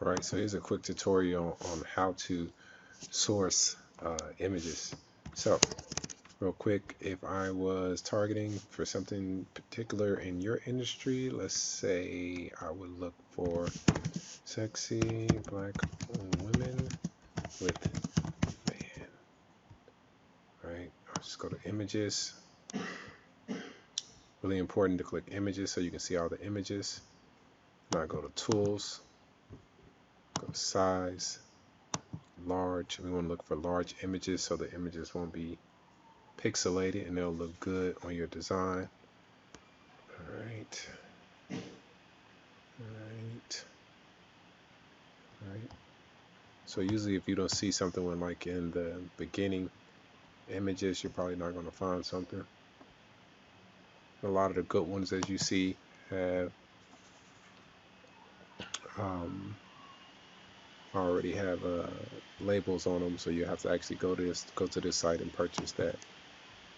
Alright, so here's a quick tutorial on how to source images. So, real quick, if I was targeting for something particular in your industry, let's say I would look for sexy black women with man. Alright, I'll just go to images. Really important to click images so you can see all the images. Now go to tools, go to size, large. We want to look for large images so the images won't be pixelated and they'll look good on your design. Alright. So usually if you don't see something when like in the beginning images, you're probably not going to find something. A lot of the good ones, as you see, have already have labels on them, so you have to actually go to this site and purchase that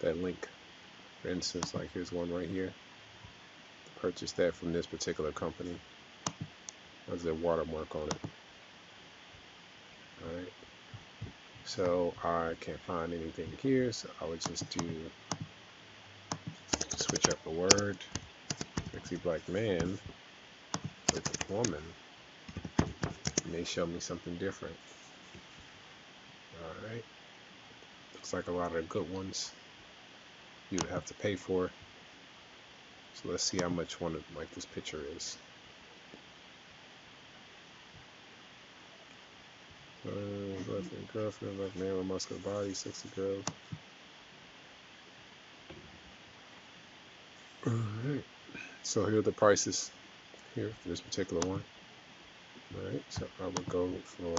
link. For instance, like here's one right here. Purchase that from this particular company. There's a watermark on it. Alright. So I can't find anything here, so I would just switch up the word. Sexy black man with woman. It may show me something different. Alright. Looks like a lot of the good ones you would have to pay for. So let's see how much one like this picture is. Girlfriend, like man with muscular body, sexy girl. Alright. So here are the prices here for this particular one. Alright, so I would go for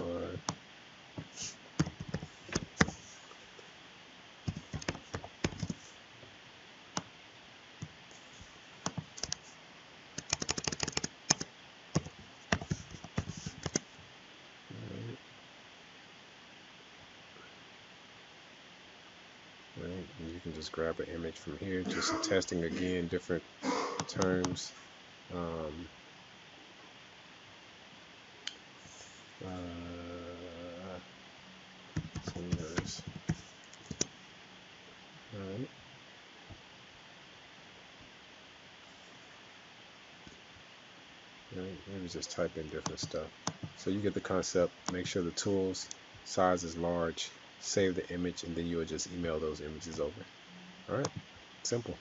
and you can just grab an image from here, just testing again different terms. Singers. Alright. Maybe just type in different stuff. So you get the concept. Make sure the tools size is large. Save the image, and then you will just email those images over. Alright, simple.